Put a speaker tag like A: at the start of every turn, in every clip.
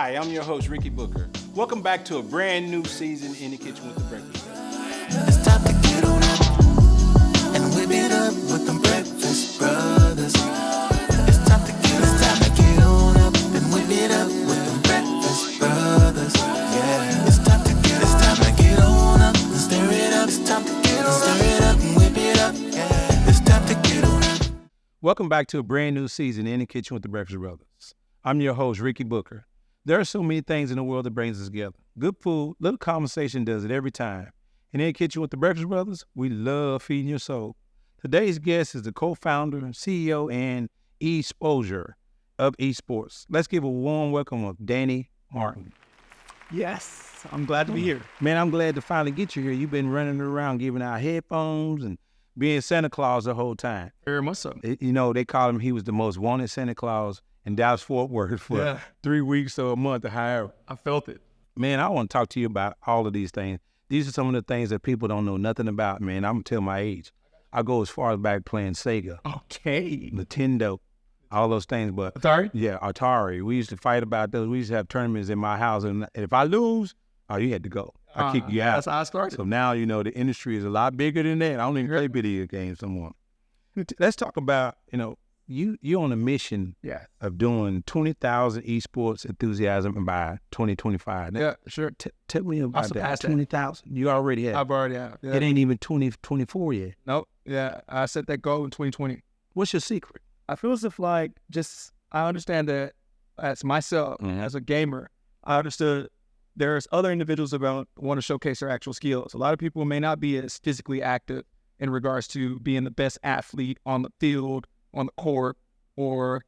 A: Hi, I'm your host, Ricky Booker. Welcome back to a brand new season in the Kitchen with the Breakfast Brothers.
B: It's time to get on up and whip it up with them Breakfast Brothers. It's time to get on up and whip it up with them Breakfast Brothers. Yeah, it's time to get on up and stir it up. It's time to get on up, stir it up and whip it up. Yeah, it's time to get on up.
A: Welcome back to a brand new season in the Kitchen with the Breakfast Brothers. I'm your host, Ricky Booker. There are so many things in the world that brings us together. Good food, little conversation does it every time. And in the Kitchen with the Breakfast Brothers, we love feeding your soul. Today's guest is the co-founder, CEO, and ESPOSURE of ESPORTS. Let's give a warm welcome of Danny Martin.
C: Yes, I'm glad to be here.
A: Man, I'm glad to finally get you here. You've been running around giving out headphones and being Santa Claus the whole time.
C: Very much so.
A: You know, they call him, he was the most wanted Santa Claus in Dallas-Fort Worth for 3 weeks or a month or however.
C: I felt it.
A: Man, I want to talk to you about all of these things. These are some of the things that people don't know nothing about, man. I'm going to tell my age. I go as far as back playing Sega.
C: Okay.
A: Nintendo, all those things. But
C: Atari?
A: Yeah, Atari. We used to fight about those. We used to have tournaments in my house. And if I lose, you had to go. I kick you out.
C: That's how I started.
A: So now, you know, the industry is a lot bigger than that. I don't even play video games anymore. Let's talk about, you know, you're on a mission of doing 20,000 esports enthusiasm by 2025.
C: Yeah, sure.
A: Tell me about that. 20,000. You already have.
C: I've already have. Yeah.
A: It ain't even 2024 yet.
C: Nope. Yeah, I set that goal in 2020.
A: What's your secret?
C: I feel as if I understand that as myself, as a gamer, I understood there's other individuals that want to showcase their actual skills. A lot of people may not be as physically active in regards to being the best athlete on the field, on the court, or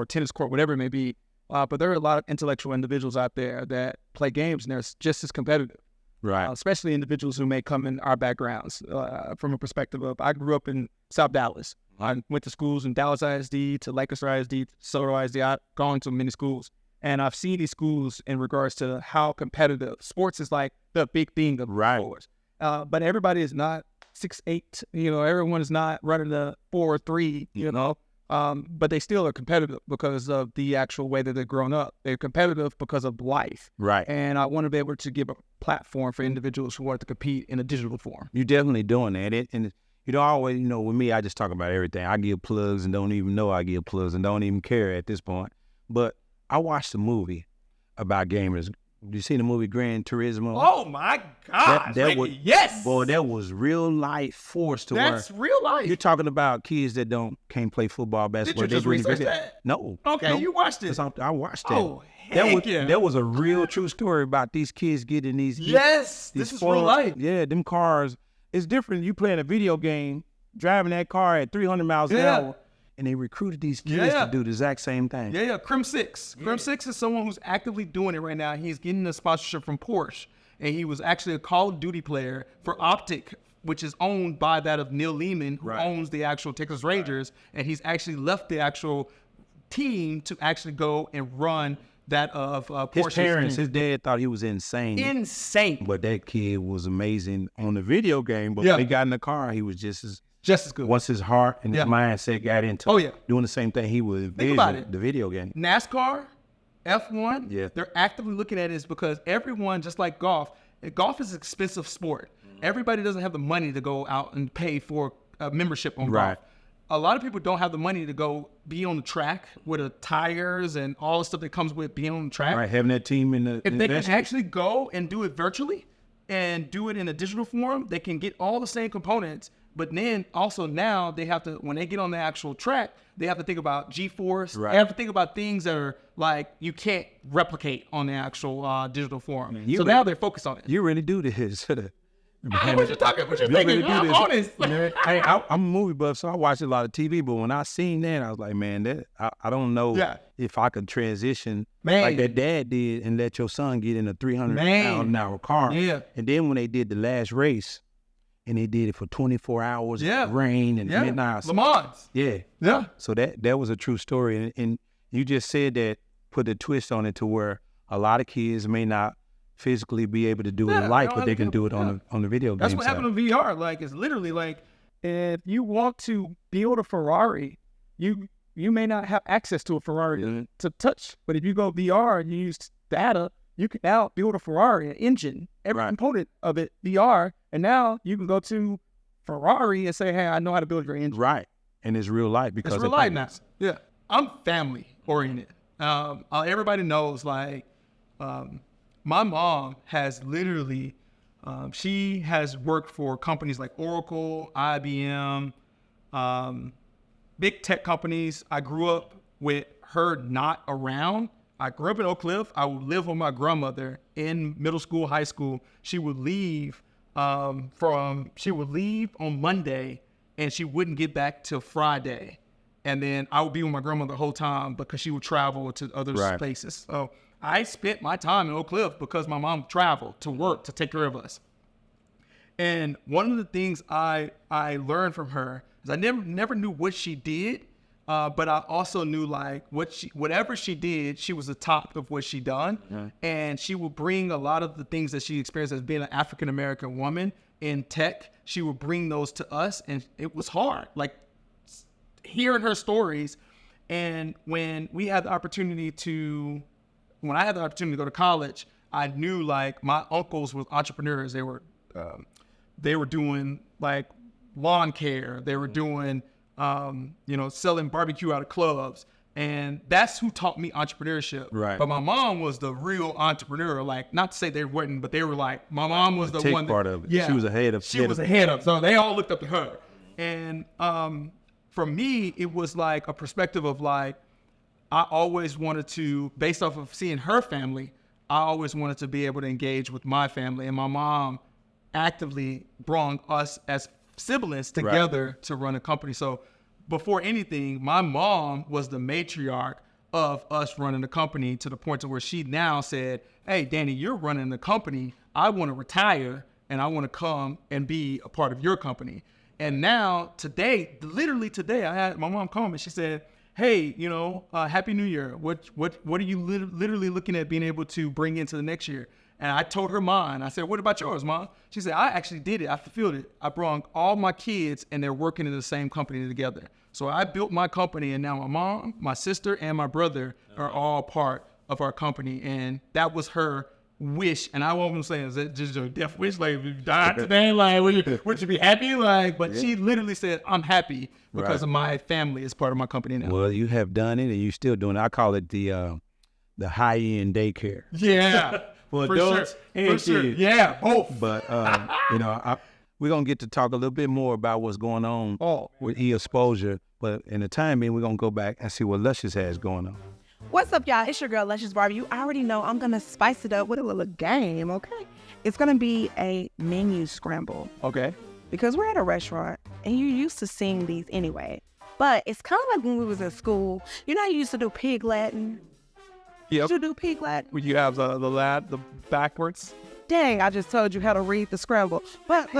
C: tennis court, whatever it may be. But there are a lot of intellectual individuals out there that play games and they're just as competitive.
A: Right.
C: Especially individuals who may come in our backgrounds from a perspective of, I grew up in South Dallas. I went to schools in Dallas ISD to Lancaster ISD to Soto ISD. I've gone to many schools. And I've seen these schools in regards to how competitive sports is, like the big thing of sports. But everybody is not 6'8", everyone is not running the 4'3", but they still are competitive because of the actual way that they've grown up. They're competitive because of life.
A: Right.
C: And I want to be able to give a platform for individuals who want to compete in a digital form.
A: You're definitely doing that. And always, with me, I just talk about everything. I give plugs and don't even know I give plugs and don't even care at this point. But I watched a movie about gamers. You seen the movie Gran Turismo?
C: Oh my God! Yes,
A: boy, that was real life force to work.
C: That's real life.
A: You're talking about kids that can't play football, basketball.
C: Did you just research that?
A: No.
C: Okay,
A: no.
C: you watched it.
A: I watched that.
C: Oh, heck
A: that was a real true story about these kids getting these.
C: Yes, this is real life.
A: Yeah, them cars. It's different. You playing a video game, driving that car at 300 miles an hour. And they recruited these kids to do the exact same thing.
C: Yeah, Crim 6. Crim 6 is someone who's actively doing it right now. He's getting a sponsorship from Porsche. And he was actually a Call of Duty player for Optic, which is owned by that of Neil Lehman, who owns the actual Texas Rangers. And he's actually left the actual team to actually go and run that of Porsche.
A: His dad thought he was insane.
C: Insane.
A: But that kid was amazing on the video game. But when he got in the car, he was just as good. Once his heart and his mindset got into doing the same thing, he would envision the video game.
C: NASCAR, F1, they're actively looking at it because everyone, just like golf is an expensive sport. Everybody doesn't have the money to go out and pay for a membership on golf. A lot of people don't have the money to go be on the track with the tires and all the stuff that comes with being on the track.
A: Right, having that team
C: if they can actually go and do it virtually and do it in a digital form, they can get all the same components. But then also now they have to, when they get on the actual track, they have to think about G-force. They have to think about things that are like you can't replicate on the actual digital form. Now they're focused on it.
A: You really do this.
C: What you talking? What you thinking? I'm honest.
A: I'm a movie buff, so I watch a lot of TV. But when I seen that, I was like, man, I don't know if I could transition like that dad did and let your son get in a 300-mile-an-hour car.
C: Yeah.
A: And then when they did the last race, and they did it for 24 hours, rain and midnight.
C: Le Mans.
A: Yeah. So that was a true story. And you just said that, put a twist on it to where a lot of kids may not physically be able to do it in life, but they can do it on the video game.
C: That's what happened in VR. Like, it's literally like, if you want to build a Ferrari, you may not have access to a Ferrari to touch. But if you go VR and you use data, you can now build a Ferrari, an engine, every component of it, VR, and now you can go to Ferrari and say, hey, I know how to build your engine.
A: Right. And it's real life because
C: it's real life now. Yeah. I'm family oriented. Everybody knows, like, my mom has literally, she has worked for companies like Oracle, IBM, big tech companies. I grew up with her not around. I grew up in Oak Cliff. I would live with my grandmother in middle school, high school. She would leave on Monday and she wouldn't get back till Friday. And then I would be with my grandmother the whole time because she would travel to other places. So I spent my time in Oak Cliff because my mom traveled to work to take care of us. And one of the things I learned from her is I never knew what she did, but I also knew, like, whatever she did, she was the top of what she done. Mm-hmm. And she would bring a lot of the things that she experienced as being an African-American woman in tech. She would bring those to us, and it was hard, like hearing her stories. And when I had the opportunity to go to college, I knew, like, my uncles were entrepreneurs. They were doing, like, lawn care. They were doing, selling barbecue out of clubs. And that's who taught me entrepreneurship. Right. But my mom was the real entrepreneur. Like, not to say they weren't, but they were like, my mom was the one part of it. Yeah.
A: She was ahead of.
C: So they all looked up to her. And for me, it was like a perspective of, like, I always wanted to, based off of seeing her family, I always wanted to be able to engage with my family. And my mom actively brought us as siblings together to run a company. So before anything, my mom was the matriarch of us running the company, to the point to where she now said, hey, Danny, you're running the company. I want to retire and I want to come and be a part of your company. And now literally today, I had my mom call me. She said, hey, Happy New Year. What are you literally looking at being able to bring into the next year? And I told her mine. I said, what about yours, Mom? She said, I actually did it. I fulfilled it. I brought all my kids and they're working in the same company together. So I built my company, and now my mom, my sister, and my brother are all part of our company. And that was her wish. And I wasn't saying, is that just your death wish? Like, if you died today, like, would you be happy? Like, but she literally said, I'm happy because of my family is part of my company now.
A: Well, you have done it and you're still doing it. I call it the high-end daycare.
C: Yeah.
A: For adults and kids.
C: Sure. Yeah, both.
A: But, we're going to get to talk a little bit more about what's going on with ESPOSURE. But in the time being, we're going to go back and see what Luscious has going on.
D: What's up, y'all? It's your girl, Luscious Barbie. You already know I'm going to spice it up with a little game, okay? It's going to be a menu scramble.
C: Okay.
D: Because we're at a restaurant, and you're used to seeing these anyway. But it's kind of like when we was in school. You know, you used to do pig Latin.
C: Yep.
D: Did you do pig Latin?
C: Would you have the backwards?
D: Dang, I just told you how to read the scramble. But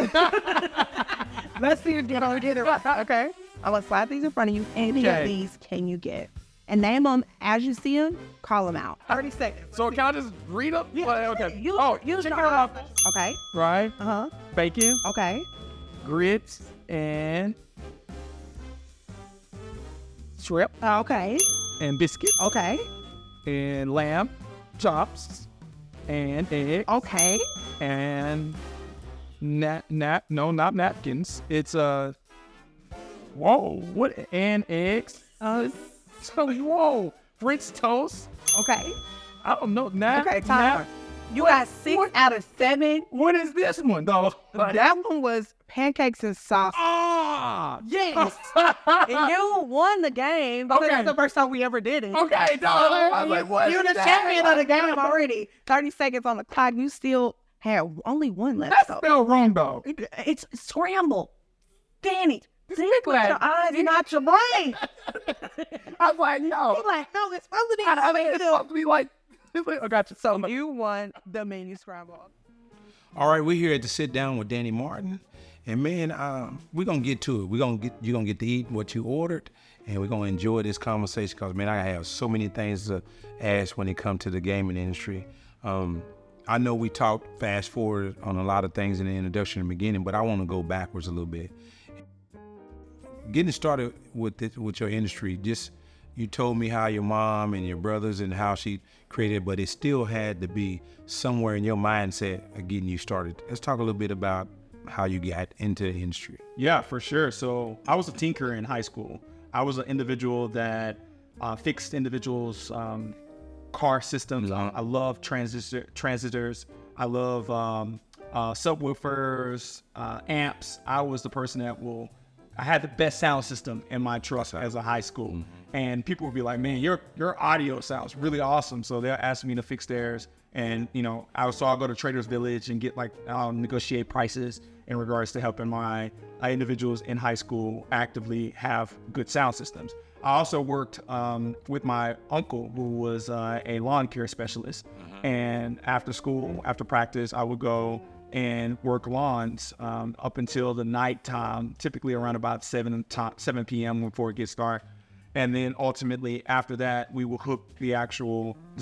D: let's see if you did it right. Okay. I'm going to slide these in front of you. Any of these can you get? And name them as you see them. Call them out. 30 seconds.
C: So can I just read them?
D: Yeah.
C: Okay.
D: You
C: chicken off.
D: Okay.
C: Right.
D: Uh-huh.
C: Bacon.
D: Okay.
C: Grits and shrimp.
D: Okay.
C: And biscuit.
D: Okay.
C: And lamb chops and eggs.
D: Okay.
C: And not napkins. It's and eggs. Whoa, French toast.
D: Okay.
C: I don't know.
D: Okay, time. You got 6 out of 7.
C: What is this one, though?
D: That one was pancakes and sausage.
C: Ah,
D: yes. And you won the game because it's the first time we ever did it.
C: Okay, dog. I was like, what?
D: You're the champion of the game already. 30 seconds on the clock. You still have only one left.
C: That's spelled wrong, though.
D: It's scramble. Danny. Think with your eyes, not your brain.
C: I was like, no.
D: He's like, no, it's supposed to be.
C: It's supposed to be like, I got you.
D: So you won the menu scramble.
A: All right, we're here at the sit down with Danny Martin, and man, we're gonna get to it. You're gonna get to eat what you ordered, and we're gonna enjoy this conversation because man, I have so many things to ask when it comes to the gaming industry. I know we talked fast forward on a lot of things in the introduction in the beginning, but I want to go backwards a little bit. Getting started with your industry, just you told me how your mom and your brothers and how she created, but it still had to be somewhere in your mindset of getting you started. Let's talk a little bit about how you got into the industry.
C: Yeah, for sure. So I was a tinkerer in high school. I was an individual that fixed individuals' car systems. I love transistors. I love subwoofers, amps. I was the person I had the best sound system in my truck as a high school. And people would be like, man, your audio sounds really awesome. So they'll ask me to fix theirs. And, I'll go to Trader's Village and get negotiate prices in regards to helping my individuals in high school actively have good sound systems. I also worked with my uncle, who was a lawn care specialist. And after school, after practice, I would go and work lawns up until the nighttime, typically around about 7 p.m. before it gets dark. And then ultimately after that, we will hook the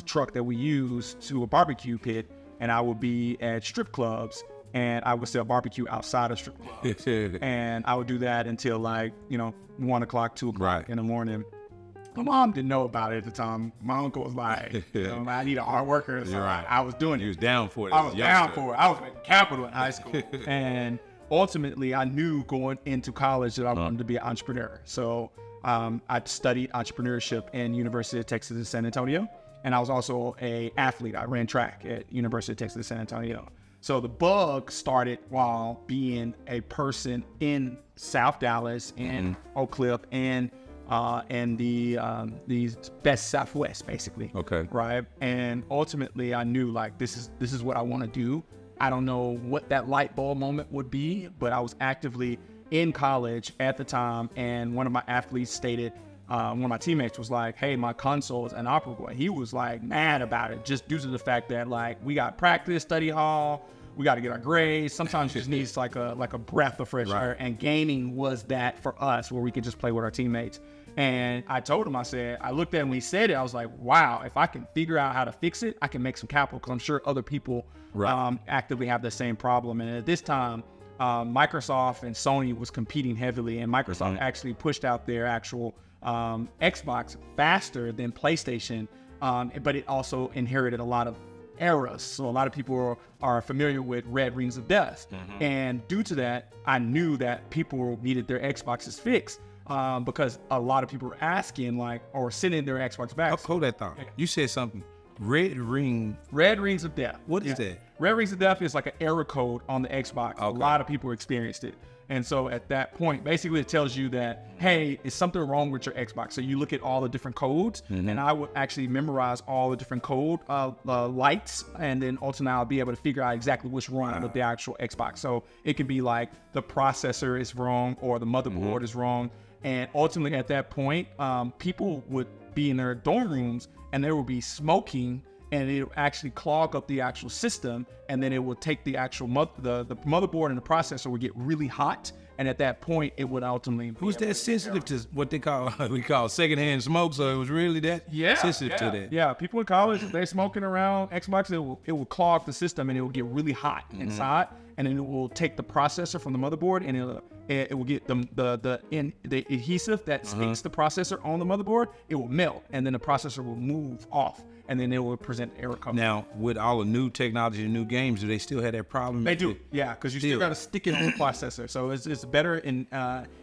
C: truck that we use to a barbecue pit, and I would be at strip clubs, and I would sell barbecue outside of strip clubs. And I would do that until 1 o'clock, 2 o'clock in the morning. My mom didn't know about it at the time. My uncle was like, I need a hard worker. So I was doing it.
A: You was down for it.
C: I was down for it. I was making capital in high school. And ultimately, I knew going into college that I wanted to be an entrepreneur. So I studied entrepreneurship in University of Texas at San Antonio. And I was also an athlete. I ran track at University of Texas at San Antonio. So the bug started while being a person in South Dallas and Oak Cliff and the best Southwest, basically.
A: Okay.
C: Right. And ultimately, I knew this is what I want to do. I don't know what that light bulb moment would be, but I was actively in college at the time, and one of my athletes stated, one of my teammates was like, hey, my console is inoperable. And he was mad about it, just due to the fact that we got practice, study hall, we got to get our grades. Sometimes it just needs like a breath of fresh air. And gaming was that for us, where we could just play with our teammates. And I told him, I looked at him when he said it, I was like, wow, if I can figure out how to fix it, I can make some capital, because I'm sure other people actively have the same problem. And at this time, Microsoft and Sony was competing heavily, and Microsoft actually pushed out their actual Xbox faster than PlayStation, but it also inherited a lot of errors. So a lot of people are familiar with Red Rings of Death. And due to that, I knew that people needed their Xboxes fixed. Because a lot of people were asking, or sending their Xbox back.
A: Hold that thought. You said something. Red Rings of Death. What is that?
C: Red Rings of Death is like an error code on the Xbox. Okay. A lot of people experienced it. And so at that point, basically it tells you that, hey, is something wrong with your Xbox? So you look at all the different codes, and I would actually memorize all the different code lights, and then ultimately I'll be able to figure out exactly what's wrong with the actual Xbox. So it could be like the processor is wrong or the motherboard is wrong. And ultimately at that point, people would be in their dorm rooms and there would be smoking, and it would actually clog up the actual system, and then it would take the actual the motherboard and the processor would get really hot, and at that point it would ultimately
A: who's that sensitive to what we call secondhand smoke, so it was really that sensitive to that.
C: Yeah, people in college, if they're smoking around Xbox, it will clog the system and it will get really hot inside, and then it will take the processor from the motherboard, and it will get the adhesive that sticks the processor on the motherboard, it will melt, and then the processor will move off, and then it will present error code.
A: Now, with all the new technology and new games, do they still have that problem?
C: They do, yeah, because you still got to stick it on the processor. So it's better in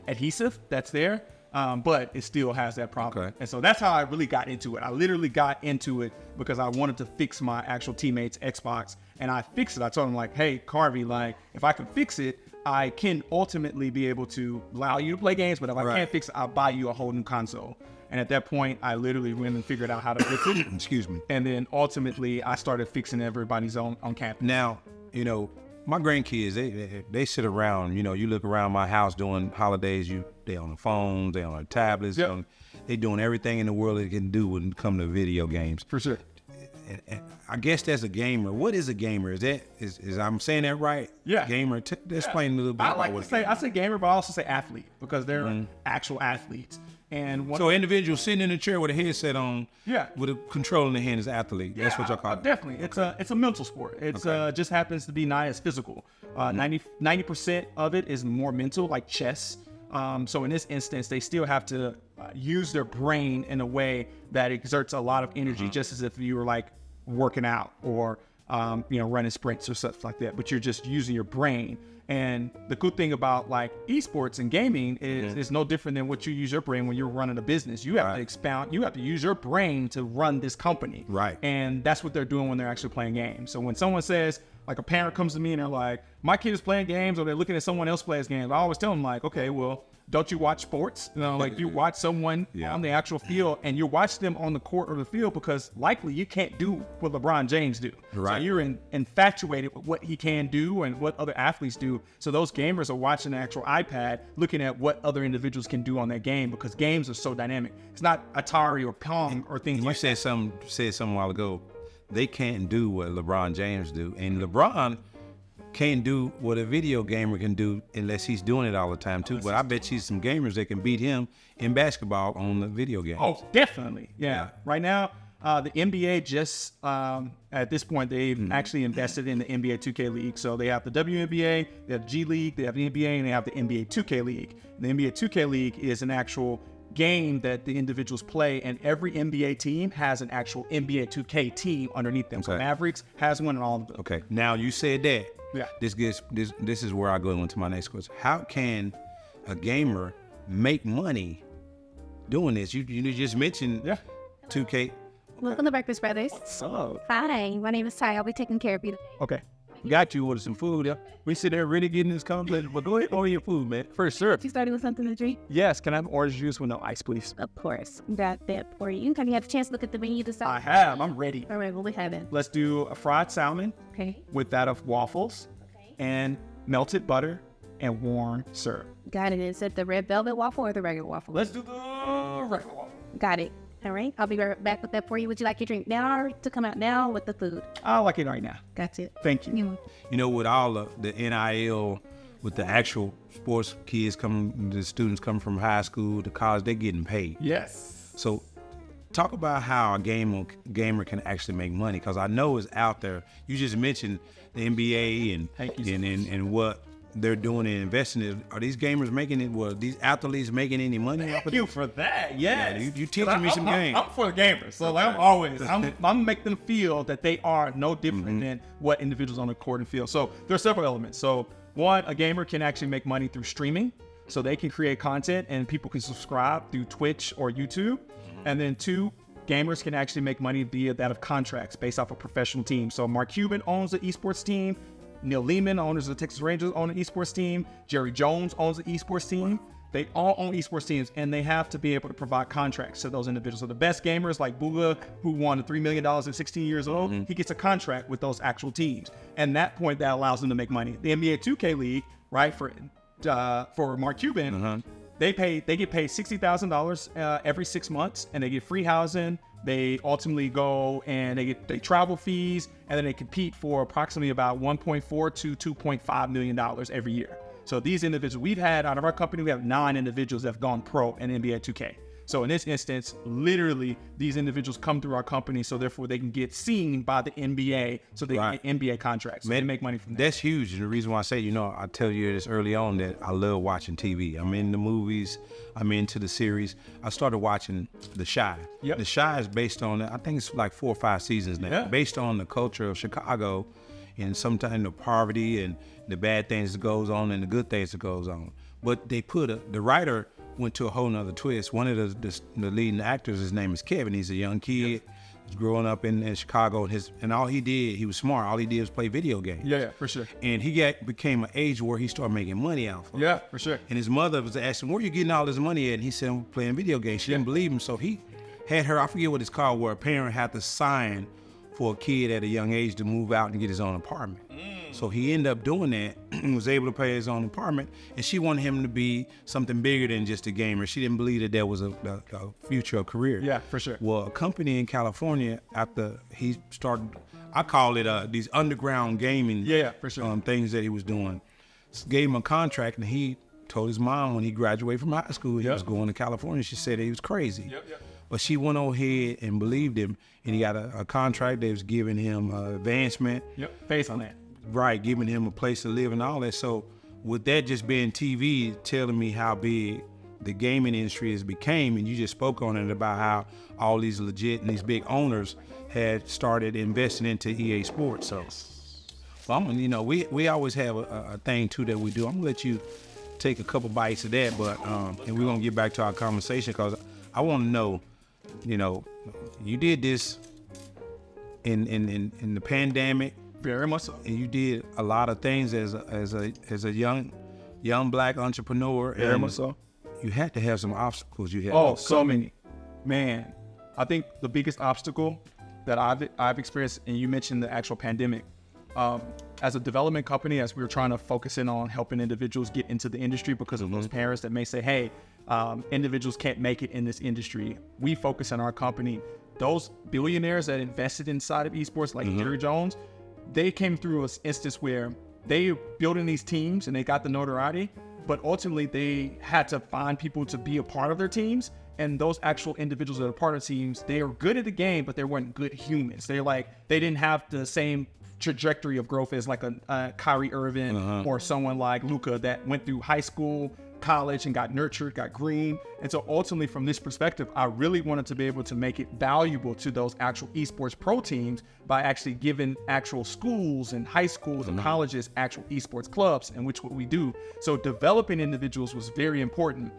C: adhesive that's there, but it still has that problem. Okay. And so that's how I really got into it. I literally got into it because I wanted to fix my actual teammate's Xbox, and I fixed it. I told him, hey, Carvey, if I can fix it, I can ultimately be able to allow you to play games, but if I can't fix it, I'll buy you a whole new console. And at that point, I literally went and figured out how to fix it.
A: Excuse me.
C: And then ultimately, I started fixing everybody's on campus.
A: Now, my grandkids, they sit around, you look around my house during holidays, they on the phones, they on their tablets, they doing everything in the world they can do when it comes to video games.
C: For sure.
A: And I guess that's a gamer. What is a gamer? Is I'm saying that right?
C: Yeah.
A: Gamer. Explain a little bit.
C: I say gamer, but I also say athlete, because they're actual athletes. And
A: so an individual sitting in a chair with a headset on, with a control in the hand is athlete. That's what y'all call it.
C: Definitely. It's a mental sport. It's just happens to be not as physical. 90% of it is more mental, like chess. So in this instance, they still have to use their brain in a way that exerts a lot of energy, just as if you were like working out or running sprints or stuff like that. But you're just using your brain. And the good thing about like esports and gaming is it's no different than what you use your brain when you're running a business. You have to expound, you have to use your brain to run this company.
A: Right.
C: And that's what they're doing when they're actually playing games. So when someone says, like a parent comes to me and they're like, my kid is playing games, or they're looking at someone else plays games, I always tell them like, okay, well, don't you watch sports? Like you watch someone on the actual field, and you watch them on the court or the field because likely you can't do what LeBron James do.
A: Right.
C: So you're infatuated with what he can do and what other athletes do. So those gamers are watching the actual iPad, looking at what other individuals can do on that game, because games are so dynamic. It's not Atari or Pong or things like that.
A: You said something a while ago. They can't do what LeBron James do, and LeBron can't do what a video gamer can do unless he's doing it all the time too. But I bet you some gamers that can beat him in basketball on the video game.
C: Oh, definitely. Yeah. Right now, the NBA just, at this point, they've actually invested in the NBA 2K League. So they have the WNBA, they have the G League, they have the NBA, and they have the NBA 2K League. The NBA 2K League is an actual game that the individuals play, and every NBA team has an actual NBA 2K team underneath them. So Mavericks has one and all of them.
A: Okay. Now you said that.
C: Yeah.
A: This is where I go into my next question. How can a gamer make money doing this? You just mentioned 2K.
E: Welcome to Breakfast Brothers.
C: Oh.
E: Hi, my name is Ty. I'll be taking care of you today.
C: Okay.
A: Got you with some food. We sit there really getting this compliment. But go ahead, order your food, man.
C: First, sir.
E: You starting with something to drink?
C: Yes. Can I have orange juice with no ice, please?
E: Of course. Got that for you. Have you had a chance to look at the menu this
C: I have. I'm ready.
E: All right, what we have it?
C: Let's do a fried salmon
E: Okay.
C: with that of waffles and melted butter and warm syrup.
E: Got it. Is it the red velvet waffle or the regular waffle?
C: Let's do the regular waffle.
E: Got it. All right. I'll be right back with that for you. Would you like your drink now or to come out now with the food?
C: I like it right now.
E: Got it.
C: Thank you.
A: You know, with all the NIL, with the actual sports kids the students coming from high school to college, they're getting paid.
C: Yes.
A: So talk about how a gamer can actually make money, because I know it's out there. You just mentioned the NBA and what they're doing and investing in. Are these gamers making it? Well, these athletes making any money off of
C: Thank you for that. Yes.
A: Yeah, you teaching me some games.
C: I'm for the gamers. So like, I'm make them feel that they are no different than what individuals on the court and field. So there are several elements. So one, a gamer can actually make money through streaming. So they can create content and people can subscribe through Twitch or YouTube. And then two, gamers can actually make money via that of contracts based off a professional team. So Mark Cuban owns the esports team. Neil Lehman, owners of the Texas Rangers, own an esports team. Jerry Jones owns an esports team. They all own esports teams, and they have to be able to provide contracts to those individuals. So the best gamers like Booga, who won $3 million at 16 years old, he gets a contract with those actual teams. And that point, that allows them to make money. The NBA 2K League, right, for Mark Cuban, they get paid $60,000 every 6 months, and they get free housing. They ultimately go and they travel fees, and then they compete for approximately about $1.4 to $2.5 million every year. So these individuals, we've had out of our company, we have 9 individuals that have gone pro in NBA 2K. So in this instance, literally these individuals come through our company, so therefore they can get seen by the NBA, so they can get NBA contracts. So they make money from that.
A: That's huge. And the reason why I say, I tell you this early on, that I love watching TV. I'm in the movies. I'm into the series. I started watching The Chi.
C: Yep.
A: The Chi is based on, I think it's like 4 or 5 seasons now, based on the culture of Chicago and sometimes the poverty and the bad things that goes on and the good things that goes on. But they the writer went to a whole nother twist. One of the leading actors, his name is Kevin. He's a young kid. He's growing up in Chicago, and all he did, he was smart. All he did was play video games.
C: Yeah, for sure.
A: And he became an age where he started making money out of it.
C: Yeah, for sure.
A: And his mother was asking, where are you getting all this money at? And he said, I'm playing video games. She didn't believe him, so he had her, I forget what it's called, where a parent had to sign for a kid at a young age to move out and get his own apartment. So he ended up doing that and was able to pay his own apartment. And she wanted him to be something bigger than just a gamer. She didn't believe that there was a future, a career.
C: Yeah, for sure.
A: Well, a company in California, after he started, I call it these underground gaming
C: for sure.
A: things that he was doing, gave him a contract, and he told his mom when he graduated from high school he was going to California. She said he was crazy. But she went on ahead and believed him, and he got a contract that was giving him advancement.
C: Based on that.
A: Right, giving him a place to live and all that. So with that just being TV, telling me how big the gaming industry has became, and you just spoke on it about how all these legit and these big owners had started investing into EA Sports. So, well, we always have a thing too that we do. I'm gonna let you take a couple bites of that, but and we're gonna get back to our conversation because I want to know, you did this in the pandemic.
C: Very much so.
A: And you did a lot of things as a young black entrepreneur.
C: Very much so.
A: You had to have some obstacles. You had
C: so many. Man, I think the biggest obstacle that I've experienced, and you mentioned the actual pandemic. As a development company, as we were trying to focus in on helping individuals get into the industry because of those parents that may say, hey, individuals can't make it in this industry. We focus in our company. Those billionaires that invested inside of esports, like Jerry Jones, they came through an instance where they building these teams and they got the notoriety, but ultimately they had to find people to be a part of their teams. And those actual individuals that are part of teams, they are good at the game, but they weren't good humans. They didn't have the same trajectory of growth as like a Kyrie Irving or someone like Luka that went through high school, college, and got nurtured, got green. And so ultimately from this perspective, I really wanted to be able to make it valuable to those actual esports pro teams by actually giving actual schools and high schools and colleges actual esports clubs, in which what we do. So developing individuals was very important.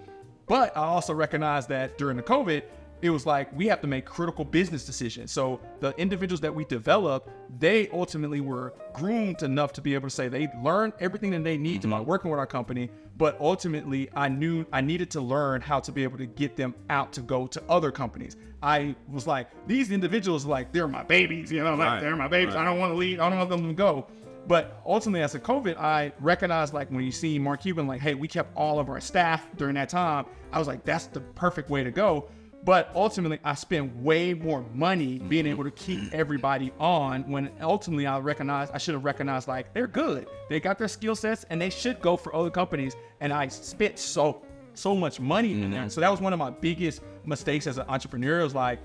C: But I also recognized that during the COVID, it was like we have to make critical business decisions. So the individuals that we developed, they ultimately were groomed enough to be able to say they learned everything that they need to by working with our company. But ultimately, I knew I needed to learn how to be able to get them out to go to other companies. I was like, these individuals, like, they're my babies, they're my babies. I don't want to leave. I don't want them to go. But ultimately, as a COVID, I recognized, like, when you see Mark Cuban, like, hey, we kept all of our staff during that time. I was like, that's the perfect way to go. But ultimately, I spent way more money being able to keep everybody on, when ultimately I should have recognized, like, they're good. They got their skill sets and they should go for other companies. And I spent so much money in there. So that was one of my biggest mistakes as an entrepreneur, is like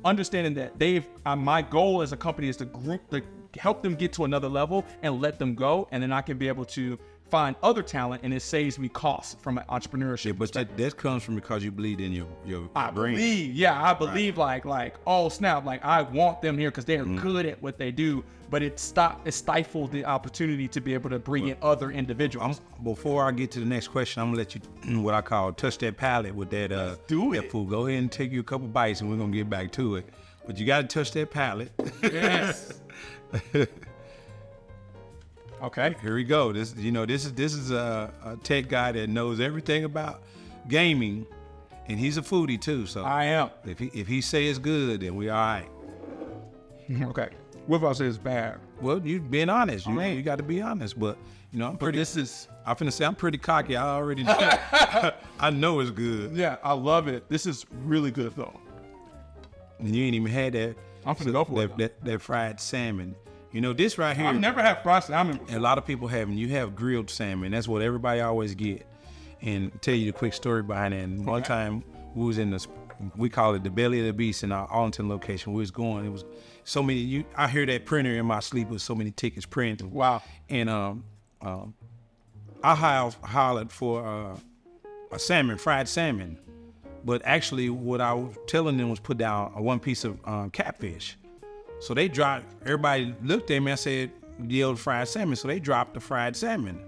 C: understanding that my goal as a company is to help them get to another level and let them go. And then I can be able to find other talent, and it saves me costs from an entrepreneurship.
A: Yeah, but that comes from because you believe in your brain.
C: I believe like, oh snap, like I want them here because they're good at what they do, but it stifled the opportunity to be able to bring in other individuals.
A: Before I get to the next question, I'm gonna let you what I call touch that palate with that that food. Go ahead and take you a couple bites, and we're gonna get back to it. But you gotta touch that palate.
C: Yes. Okay.
A: Here we go. This is a tech guy that knows everything about gaming, and he's a foodie too. So
C: I am.
A: If he say it's good, then we all right.
C: Okay. What if I say it's bad?
A: Well, you being honest. You got to be honest. But I'm pretty. I'm finna say I'm pretty cocky. I already know. I know it's good.
C: Yeah, I love it. This is really good though.
A: And you ain't even had that.
C: I'm finna go for
A: it. That fried salmon. This right here.
C: I've never had fried salmon.
A: A lot of people haven't. You have grilled salmon. That's what everybody always get. And I'll tell you the quick story behind it. And one time we was in we call it the belly of the beast in our Arlington location. We was going. It was so many. I hear that printer in my sleep with so many tickets printed.
C: Wow.
A: And I hollered for a fried salmon. But actually, what I was telling them was put down one piece of catfish. So they dropped, everybody looked at me, I said, yelled fried salmon. So they dropped the fried salmon.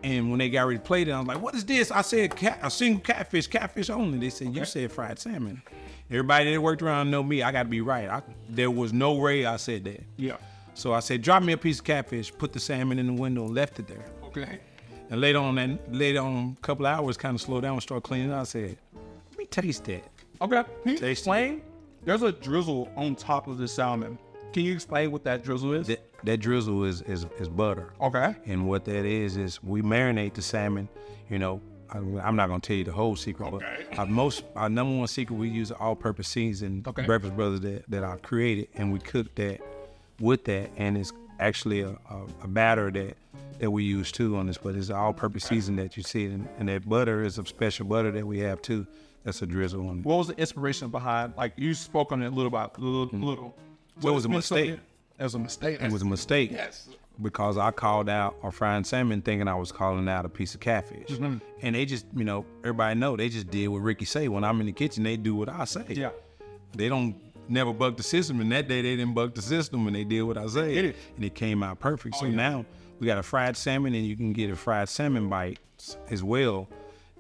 A: And when they got ready to play it, I was like, what is this? I said, a single catfish only. They said, you said fried salmon. Everybody that worked around know me, I got to be right. There was no way I said that.
C: Yeah.
A: So I said, drop me a piece of catfish, put the salmon in the window, and left it there.
C: Okay.
A: And later on a couple of hours, kind of slowed down and started cleaning it. I said, let me taste that.
C: Okay. Can you
A: Taste
C: explain? There's a drizzle on top of the salmon. Can you explain what that drizzle is?
A: That drizzle is butter.
C: Okay.
A: And what that is we marinate the salmon. I'm not gonna tell you the whole secret, but our number one secret, we use an all-purpose season, Breakfast Brothers that I've created, and we cook that with that, and it's actually a batter that we use too on this, but it's an all-purpose season that you see, and that butter is a special butter that we have too. That's a drizzle on it.
C: What was the inspiration behind? Like you spoke on it a little.
A: What was a mistake?
C: was a mistake.
A: It was a mistake.
C: Yes.
A: Because I called out a fried salmon thinking I was calling out a piece of catfish.
C: Mm-hmm.
A: And they just, everybody know, they just did what Ricky say. When I'm in the kitchen, they do what I say.
C: Yeah.
A: They don't never bug the system. And that day they didn't bug the system and they did what I said.
C: Get it.
A: And it came out perfect. So now we got a fried salmon and you can get a fried salmon bite as well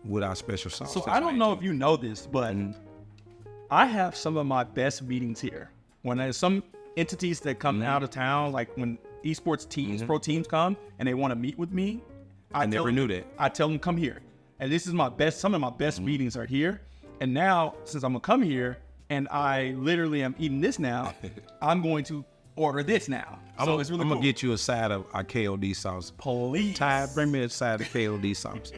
A: with our special sauce.
C: So I don't know if you know this, but I have some of my best meetings here. When there's some entities that come out of town, like when esports teams, pro teams come and they want to meet with me,
A: I never knew that.
C: I tell them come here. And this is some of my best meetings are here. And now, since I'm gonna come here and I literally am eating this now, I'm going to order this now. So it's really
A: I'm
C: cool.
A: gonna get you a side of our KOD sauce.
C: Please.
A: Ty, bring me a side of KOD sauce.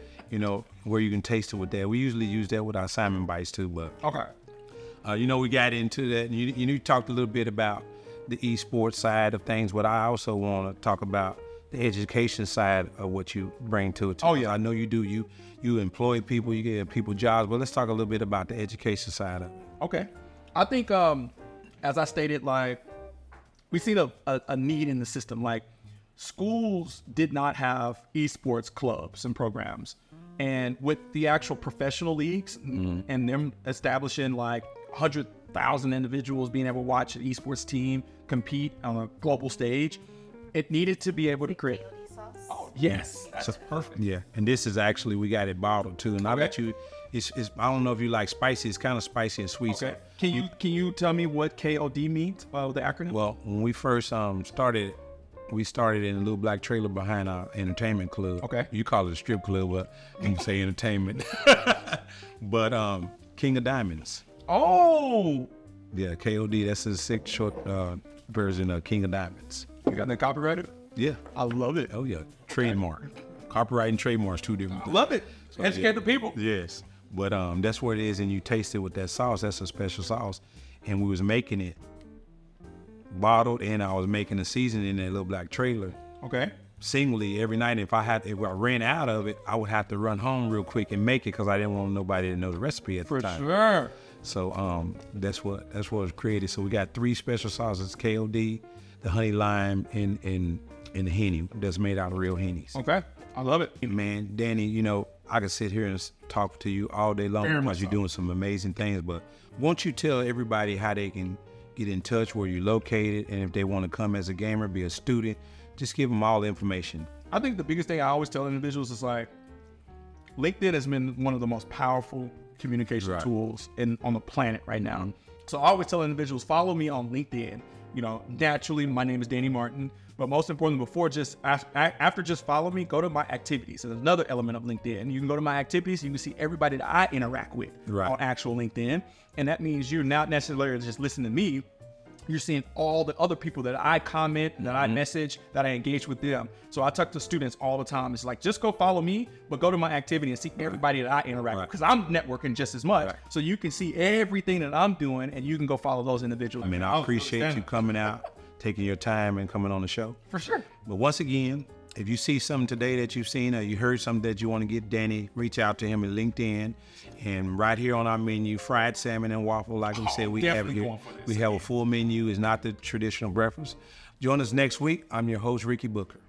A: Where you can taste it with that. We usually use that with our salmon bites too, but
C: Okay.
A: we got into that. And you talked a little bit about the esports side of things, but I also want to talk about the education side of what you bring to it.
C: Oh, yeah.
A: I know you do. You employ people, you give people jobs, but let's talk a little bit about the education side of it.
C: Okay. I think, as I stated, like, we see a need in the system. Like, schools did not have esports clubs and programs. And with the actual professional leagues and them establishing like 100,000 individuals being able to watch an esports team compete on a global stage, it needed to be able to create. Oh, yes. That's perfect.
A: Yeah, and this is actually, we got it bottled too. And I bet you, it's I don't know if you like spicy. It's kind of spicy and sweet.
C: Okay. Can you tell me what KOD means, the acronym?
A: Well, when we first started, we started in a little black trailer behind our entertainment club.
C: Okay.
A: You call it a strip club, but you can say entertainment. But King of Diamonds.
C: Oh,
A: Yeah, KOD, that's a sick short version of King of Diamonds.
C: you got that copyrighted?
A: Yeah.
C: I love it.
A: Oh, yeah. Trademark. Copyright and trademark is two different things.
C: Love it. Educate the people.
A: Yes. But that's what it is, and you taste it with that sauce. That's a special sauce. And we was making it bottled, and I was making the seasoning in that little black trailer
C: Okay.
A: singly every night. If I ran out of it, I would have to run home real quick and make it because I didn't want nobody to know the recipe at the time.
C: Sure.
A: So that's what was created. So we got 3 special sauces: KOD, the honey lime, and the henny that's made out of real hennies.
C: Okay. I love it.
A: Man, Danny, I could sit here and talk to you all day long
C: Very
A: because
C: much
A: you're
C: so.
A: doing some amazing things. But won't you tell everybody how they can get in touch, where you're located, and if they want to come as a gamer, be a student, just give them all the information.
C: I think the biggest thing I always tell individuals is like, LinkedIn has been one of the most powerful communication
A: Right.
C: tools on the planet right now. So I always tell individuals, follow me on LinkedIn. Naturally, my name is Danny Martin, but most importantly, after just follow me, go to my activities. So there's another element of LinkedIn. You can go to my activities, you can see everybody that I interact with
A: Right.
C: on actual LinkedIn. And that means you're not necessarily just listening to me. You're seeing all the other people that I comment, that I message, that I engage with them. So I talk to students all the time. It's like, just go follow me, but go to my activity and see everybody that I interact with. Because I'm networking just as much.
A: Right.
C: So you can see everything that I'm doing and you can go follow those individuals.
A: I mean, I appreciate you coming out, taking your time, and coming on the show.
C: For sure.
A: But once again, if you see something today that you've seen or you heard something that you want to get Danny, reach out to him at LinkedIn. And right here on our menu, fried salmon and waffle, like we said, we have
C: definitely
A: here.
C: going for this.
A: We have a full menu. It's not the traditional breakfast. Join us next week. I'm your host, Ricky Booker.